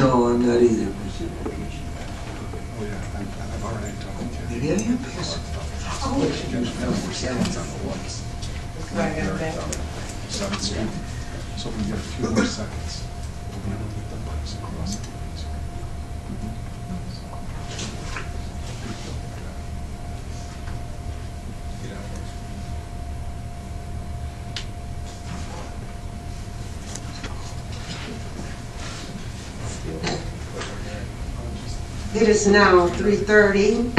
No, I'm not either. Oh, yeah, I've already told you. Maybe I am passive. Right, and back. 7th Street. So if we get a few more seconds, we'll be able to get the bikes across it. It is now 3:30.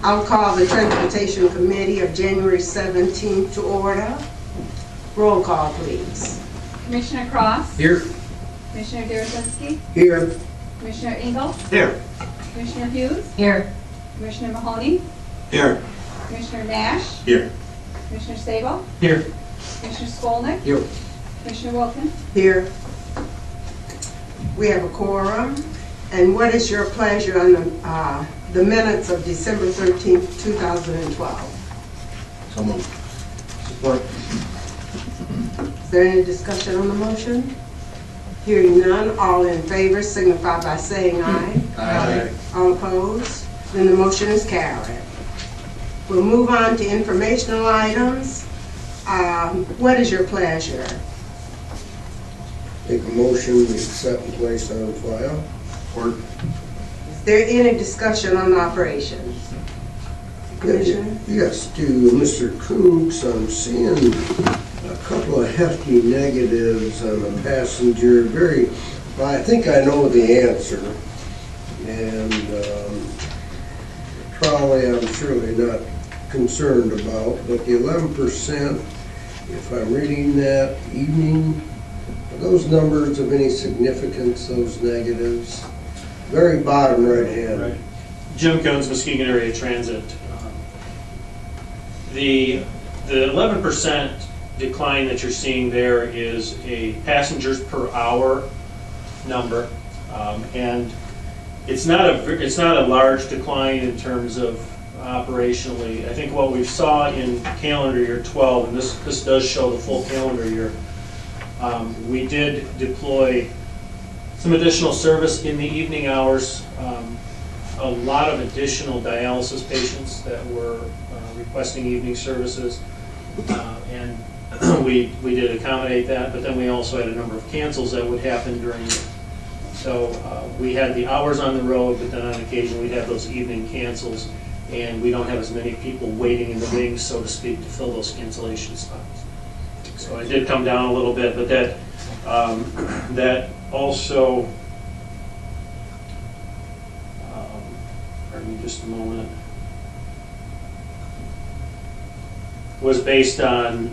I'll call the Transportation Committee of January 17th to order. Roll call, please. Commissioner Cross? Here. Commissioner Derasinski? Here. Commissioner Engel? Here. Commissioner Hughes? Here. Commissioner Mahoney? Here. Commissioner Nash? Here. Commissioner Sable? Here. Commissioner Skolnick? Here. Commissioner Wilkins? Here. We have a quorum. And what is your pleasure on the minutes of December 13th, 2012? So moved. Support. Is there any discussion on the motion? Hearing none, all in favor signify by saying aye. Aye. All opposed? Then the motion is carried. We'll move on to informational items. What is your pleasure? Make a motion to accept and place on file. Support. Is there any discussion on the operations? Commissioner? Yes, to Mr. Kooks, I'm seeing a couple of hefty negatives on the passenger. Well, I think I know the answer. And trolley I'm surely not concerned about, but the 11%, if I'm reading that evening, are those numbers of any significance, those negatives? Very bottom right hand. Right. Jim Cones, Muskegon Area Transit. The 11% decline that you're seeing there is a passengers per hour number, and it's not a large decline in terms of operationally. I think what we saw in calendar year 12, and this does show the full calendar year, we did deploy some additional service in the evening hours, a lot of additional dialysis patients that were requesting evening services, and we did accommodate that, but then we also had a number of cancels that would happen during it. So we had the hours on the road, but then on occasion we'd have those evening cancels, and we don't have as many people waiting in the wings, so to speak, to fill those cancellation spots. So it did come down a little bit, but that also, pardon me just a moment, was based on,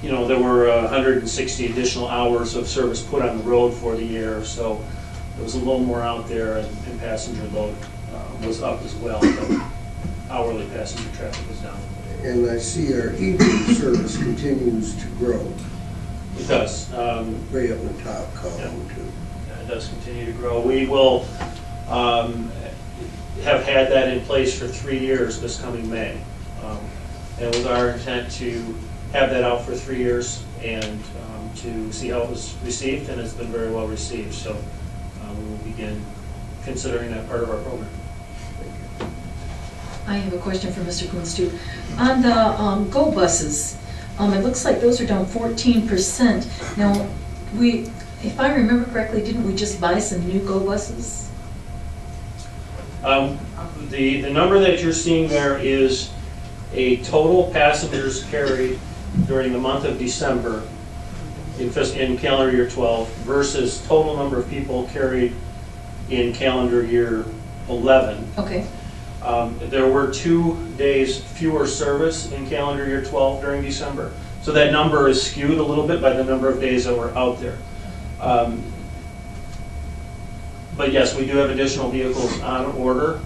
there were 160 additional hours of service put on the road for the year, so there was a little more out there, and passenger load was up as well, but hourly passenger traffic was down. And I see our evening service continues to grow. It does. Way up in the top column, Yeah. too. It does continue to grow. We will have had that in place for 3 years this coming May. And it was our intent to have that out for 3 years and to see how it was received, and it's been very well received. So we will begin considering that part of our program. I have a question for Mr. Coons too. On the Go buses, it looks like those are down 14%. Now, if I remember correctly, didn't we just buy some new Go buses? The number that you're seeing there is a total passengers carried during the month of December in calendar year 12 versus total number of people carried in calendar year 11. Okay. There were 2 days fewer service in calendar year 12 during December. So that number is skewed a little bit by the number of days that were out there. But yes, we do have additional vehicles on order,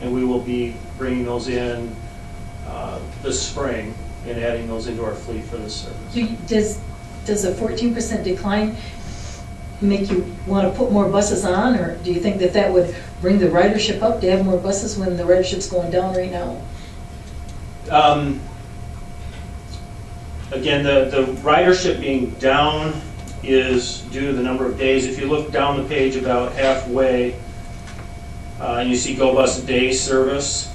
and we will be bringing those in this spring and adding those into our fleet for this service. Does a 14% decline make you want to put more buses on, or do you think that would bring the ridership up to have more buses when the ridership's going down right now? Again, the ridership being down is due to the number of days. If you look down the page about halfway, and you see Go Bus day service,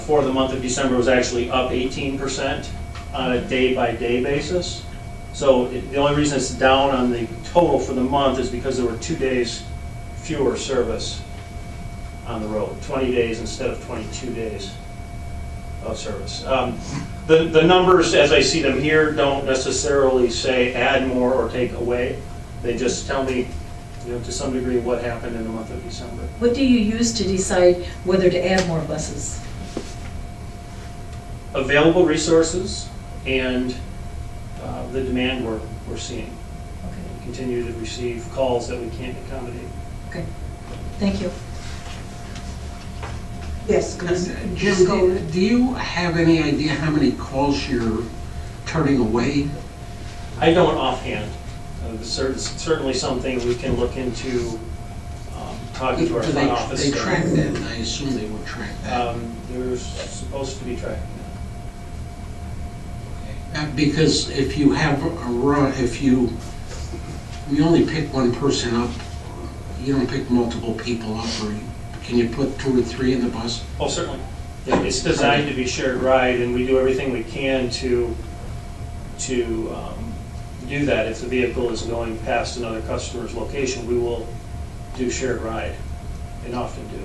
for the month of December was actually up 18% on a day-by-day basis. So the only reason it's down on the total for the month is because there were 2 days fewer service on the road, 20 days instead of 22 days of service. The numbers, as I see them here, don't necessarily say add more or take away. They just tell me, to some degree, what happened in the month of December. What do you use to decide whether to add more buses? Available resources and the demand we're seeing. Okay, We continue to receive calls that we can't accommodate. okay. Thank you. Yes, Commissioner Jim, Skolnick. do you have any idea how many calls you're turning away? I don't offhand. Certainly something we can look into, talking to our Do front office. they track that? I assume they would track that. They're supposed to be tracking that. Because if you have a run, you only pick one person up, you don't pick multiple people up, or can you put 2 or 3 in the bus? Oh, certainly. It's designed to be shared ride, and we do everything we can to do that. If the vehicle is going past another customer's location, we will do shared ride, and often do.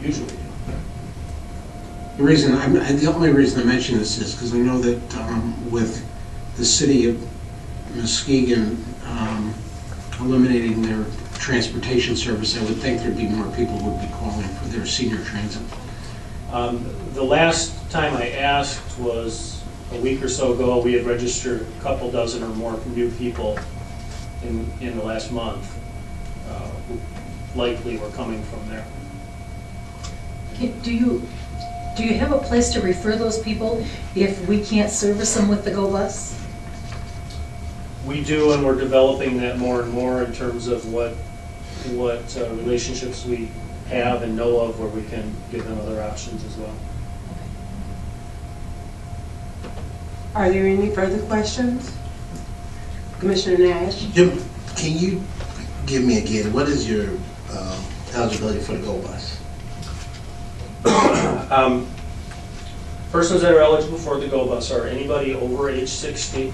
Usually do. The only reason I mention this is because I know that with the city of Muskegon eliminating their transportation service, I would think there'd be more people who would be calling for their senior transit. The last time I asked was a week or so ago. We had registered a couple dozen or more new people in the last month, who likely were coming from there. Do you have a place to refer those people if we can't service them with the Go Bus? We do, and we're developing that more and more in terms of what relationships we have and know of where we can give them other options as well. Are there any further questions? Commissioner Nash? Jim, can you give me again, what is your eligibility for the Go Bus? Persons that are eligible for the Go Bus are anybody over age 60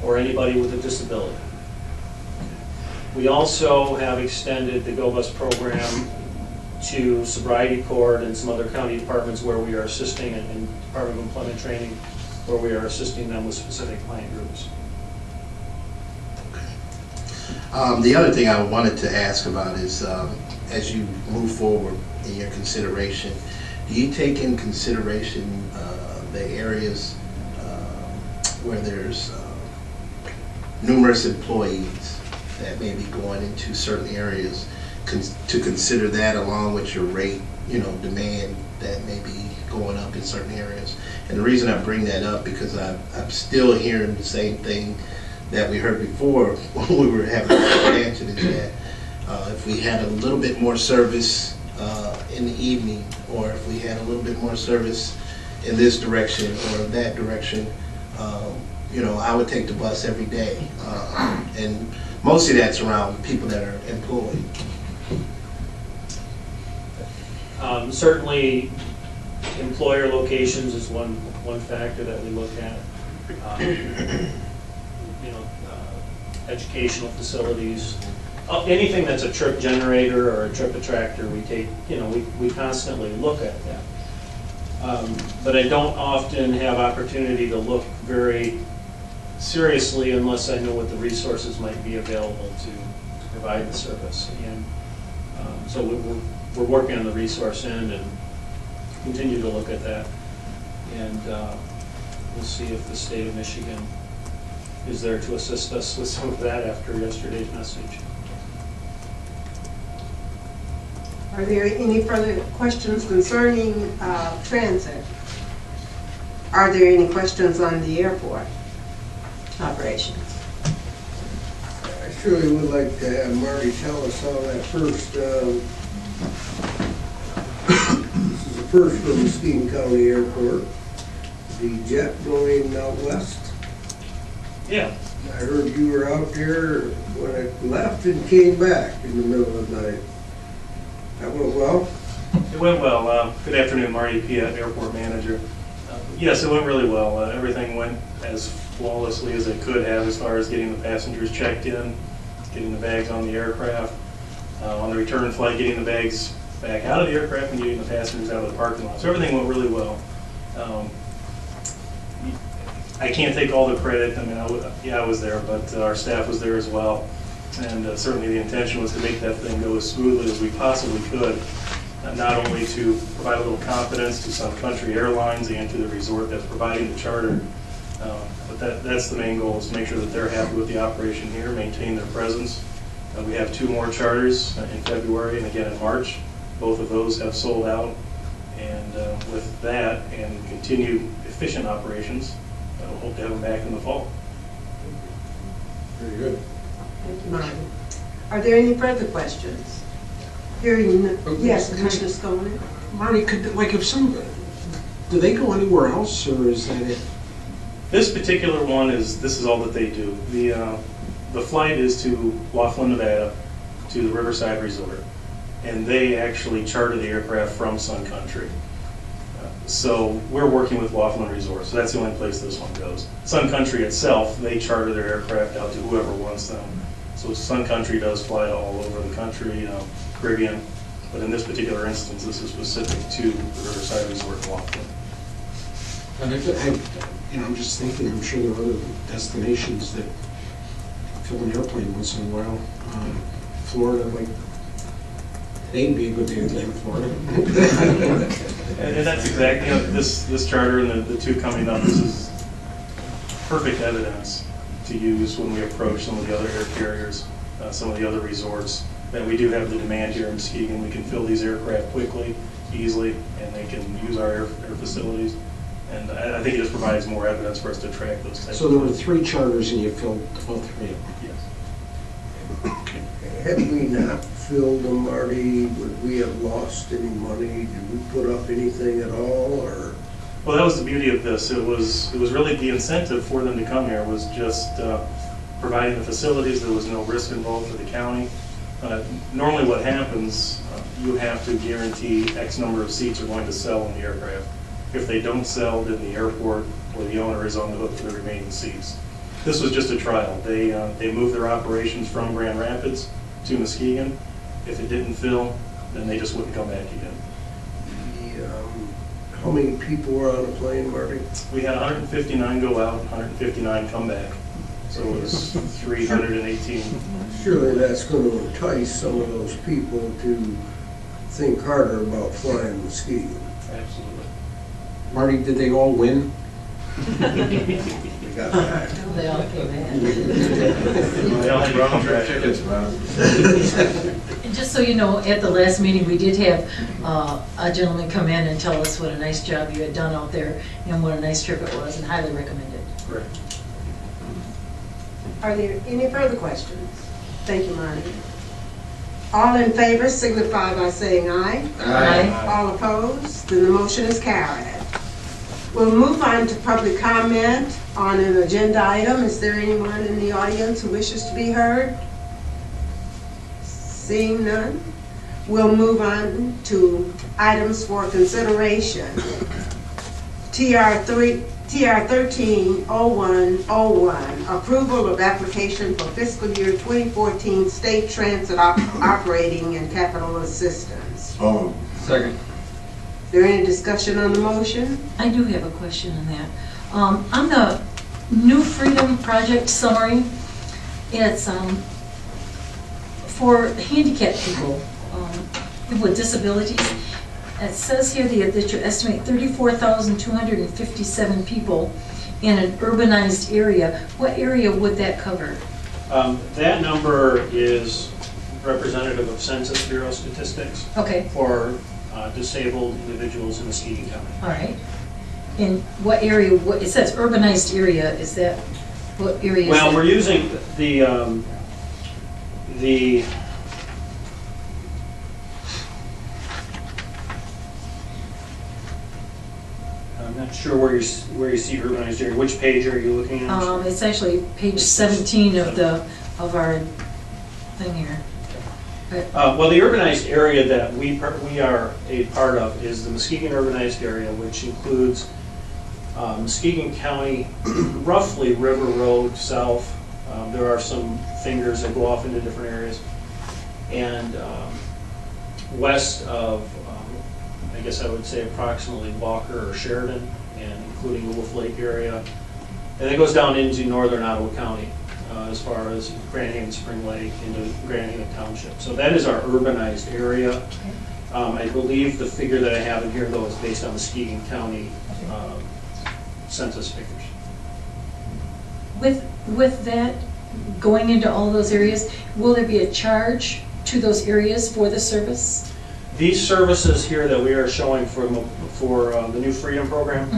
or anybody with a disability. We also have extended the Go Bus program to Sobriety Court and some other county departments where we are assisting, and Department of Employment Training, where we are assisting them with specific client groups. The other thing I wanted to ask about is, as you move forward in your consideration, do you take in consideration the areas where there's numerous employees that may be going into certain areas, to consider that along with your rate, demand that may be going up in certain areas? And the reason I bring that up because I'm still hearing the same thing that we heard before when we were having the expansion, is that if we had a little bit more service in the evening, or if we had a little bit more service in this direction or that direction, I would take the bus every day. And mostly that's around people that are employed. Certainly, employer locations is one factor that we look at. Educational facilities, anything that's a trip generator or a trip attractor, we take. We constantly look at that. But I don't often have opportunity to look very seriously unless I know what the resources might be available to provide the service. And so we're working on the resource end and continue to look at that. And we'll see if the state of Michigan is there to assist us with some of that after yesterday's message. Are there any further questions concerning transit? Are there any questions on the airport operations? I surely would like to have Marty tell us how that first, this is the first for Muskegon County Airport, the jet going out west. Yeah, I heard you were out there when it left and came back in the middle of the night. That went well? it went well. Good afternoon, Marty Piet, Airport Manager. Yes, it went really well. Everything went as flawlessly as it could have as far as getting the passengers checked in, getting the bags on the aircraft. On the return flight, getting the bags back out of the aircraft and getting the passengers out of the parking lot. So everything went really well. I can't take all the credit. I mean, I was there, but our staff was there as well. And certainly the intention was to make that thing go as smoothly as we possibly could, not only to provide a little confidence to Sun Country Airlines and to the resort that's providing the charter, but that's the main goal, is to make sure that they're happy with the operation here, maintain their presence. We have 2 more charters in February and again in March. Both of those have sold out. And with that and continued efficient operations, I hope to have them back in the fall. Very good. Thank you, Marty. Are there any further questions? Hearing, yes, Commissioner Skolnick? Marty, do they go anywhere else, or is that it? This particular one this is all that they do. The flight is to Laughlin, Nevada, to the Riverside Resort, and they actually charter the aircraft from Sun Country. So we're working with Laughlin Resort, so that's the only place this one goes. Sun Country itself, they charter their aircraft out to whoever wants them. So Sun Country does fly all over the country, Caribbean, but in this particular instance, this is specific to the Riverside Resort in Laughlin. And I'm just thinking, I'm sure there are other destinations that fill an airplane once in a while. Florida, like, today'd be a good day to be in Florida. And that's exactly, this charter and the 2 coming up, this is perfect evidence to use when we approach some of the other air carriers, some of the other resorts, that we do have the demand here in Muskegon. We can fill these aircraft quickly, easily, and they can use our air facilities. And I think it just provides more evidence for us to track those types. So there were 3 charters and you filled all 3 of them? Yes. Had we not filled them, Marty, would we have lost any money? Did we put up anything at all, or? Well, that was the beauty of this. It was really the incentive for them to come here was just providing the facilities. There was no risk involved for the county. Normally what happens, you have to guarantee X number of seats are going to sell in the aircraft. If they don't sell, then the airport or the owner is on the hook for the remaining seats. This was just a trial. They moved their operations from Grand Rapids to Muskegon. If it didn't fill, then they just wouldn't come back again. How many people were on the plane, Marty? We had 159 go out, 159 come back. So it was 318. Surely that's going to entice some of those people to think harder about flying Muskegon. Absolutely. Marty, did they all win? We got that. They all came in. They all had wrong track. And just so you know, at the last meeting, we did have a gentleman come in and tell us what a nice job you had done out there and what a nice trip it was, and highly recommend it. Correct. Are there any further questions? Thank you, Marty. All in favor signify by saying aye. Aye. All opposed? Then the motion is carried. We'll move on to public comment on an agenda item. Is there anyone in the audience who wishes to be heard? Seeing none, we'll move on to items for consideration. TR 130101, approval of application for fiscal year 2014 state transit operating and capital assistance. Second. Is there any discussion on the motion? I do have a question on that. On the New Freedom Project summary, it's for handicapped people with disabilities. It says here that you estimate 34,257 people in an urbanized area. What area would that cover? That number is representative of Census Bureau statistics Okay, for disabled individuals in Muskegon County. all right. In what area, it says urbanized area, is that, what area is that? Well, we're using the I'm not not sure where you see urbanized area. Which page are you looking at? It's actually page 17 of our thing here. Well, the urbanized area that we are a part of is the Muskegon urbanized area, which includes Muskegon County, roughly River Road south. There are some fingers that go off into different areas. And west of, I guess I would say approximately Walker or Sheridan, and including the Wolf Lake area. And it goes down into northern Ottawa County, as far as Grand Haven, Spring Lake, into Grand Haven Township. So that is our urbanized area. I believe the figure that I have in here, though, is based on Muskegon County census figures. With that, going into all those areas, will there be a charge to those areas for the service? These services here that we are showing for the New Freedom Program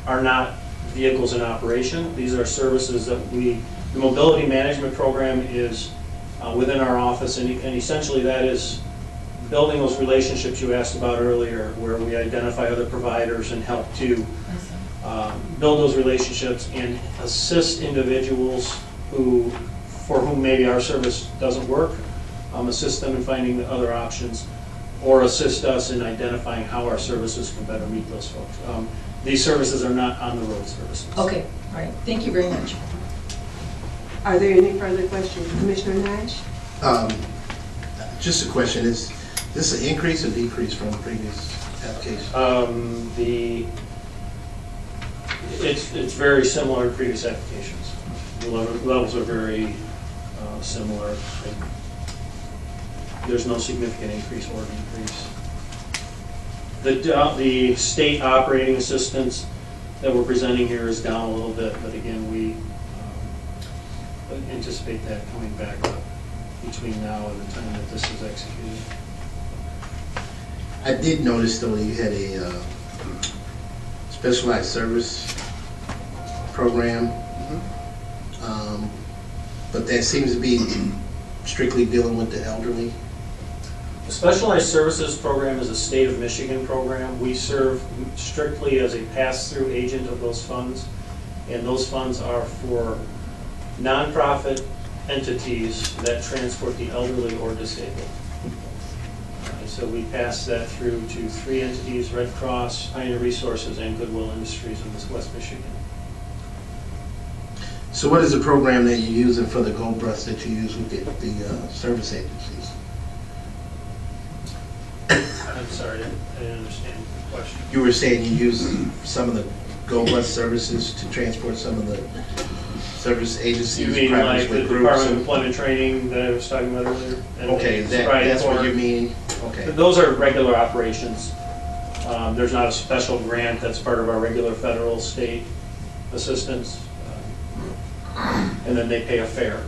are not vehicles in operation. These are services that the mobility management program is within our office, and essentially that is building those relationships you asked about earlier, where we identify other providers and help to build those relationships and assist individuals for whom maybe our service doesn't work, assist them in finding the other options, or assist us in identifying how our services can better meet those folks. These services are not on-the-road services. Okay, all right. Thank you very much. Are there any further questions? Commissioner Nash? Just a question, is this an increase or decrease from the previous application? It's very similar to previous applications. The levels are very similar. There's no significant increase or decrease. The state operating assistance that we're presenting here is down a little bit, but again, we anticipate that coming back up between now and the time that this is executed. I did notice, though, you had a specialized service program, but that seems to be strictly dealing with the elderly. The Specialized Services Program is a state of Michigan program. We serve strictly as a pass-through agent of those funds, and those funds are for nonprofit entities that transport the elderly or disabled. So we pass that through to 3 entities: Red Cross, Pioneer Resources, and Goodwill Industries in West Michigan. So what is the program that you're using for the Gold Bus that you use with the service agencies? I'm sorry, I didn't understand the question. You were saying you use some of the Gold Bus services to transport some of the service agencies. You mean like the groups Department of Employment Training that I was talking about earlier? And okay, that's what you mean. Okay. Those are regular operations. There's not a special grant that's part of our regular federal state assistance. And then they pay a fare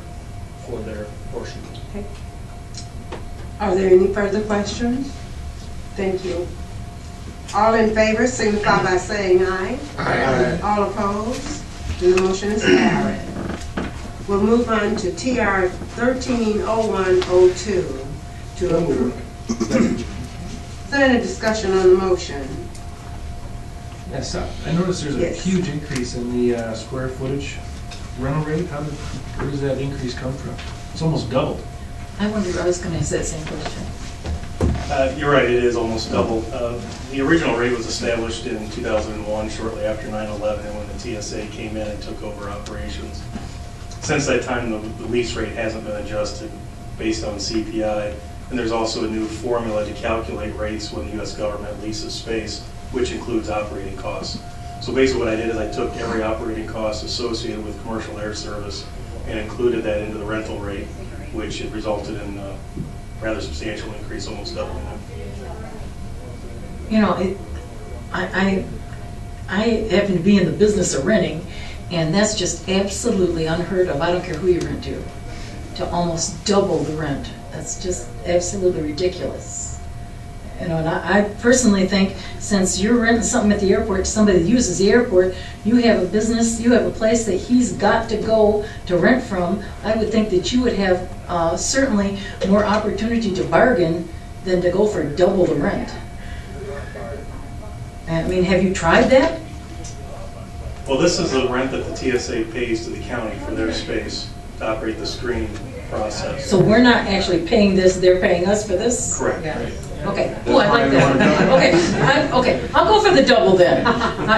for their portion. Okay. Are there any further questions? Thank you. All in favor signify by saying aye. Aye. All opposed? And the motion is carried. We'll move on to TR 130102 to approve. Is there any discussion on the motion? Yes, I noticed there's a Yes. huge increase in the square footage rental rate. Where does that increase come from? It's almost doubled. I wondered, I was going to ask that same question. You're right, it is almost double. The original rate was established in 2001, shortly after 9/11, when the TSA came in and took over operations. Since that time, the lease rate hasn't been adjusted based on CPI, and there's also a new formula to calculate rates when the U.S. government leases space, which includes operating costs. So basically what I did is I took every operating cost associated with commercial air service and included that into the rental rate, which it resulted in a rather substantial increase, almost doubling it. You know, I happen to be in the business of renting, and that's just absolutely unheard of. I don't care who you rent to almost double the rent. That's just absolutely ridiculous. You know, and I personally think, since you're renting something at the airport, somebody that uses the airport, you have a business, you have a place that he's got to go to rent from. I would think that you would have certainly more opportunity to bargain than to go for double the rent. I mean, have you tried that? Well, this is the rent that the TSA pays to the county for their space to operate the screening process. So we're not actually paying this, they're paying us for this? Correct. Okay, oh, I like that. Okay, I'll go for the double then.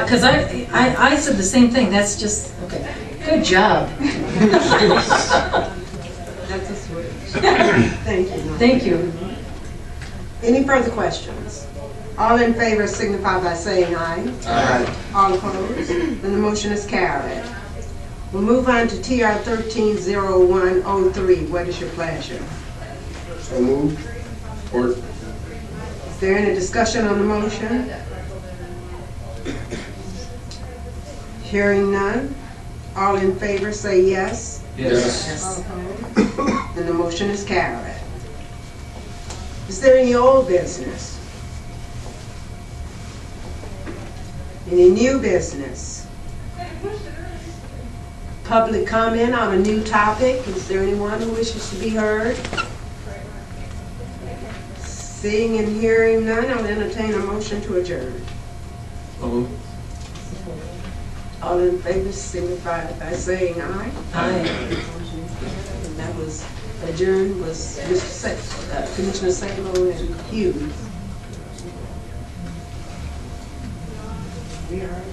Because I said the same thing, that's just, okay, good job. That's a switch. Thank you. Thank you. Any further questions? All in favor signify by saying aye. Aye. All opposed? Then the motion is carried. We'll move on to TR 130103. What is your pleasure? So moved. Or Is there any discussion on the motion? Hearing none. All in favor say yes. Yes. All opposed? Then the motion is carried. Is there any old business? Any new business? Public comment on a new topic? Is there anyone who wishes to be heard? Seeing and hearing none, I'll entertain a motion to adjourn. All in favor signify by saying aye. Aye. And that was adjourned was Commissioner Sabo and Hughes. We are adjourned.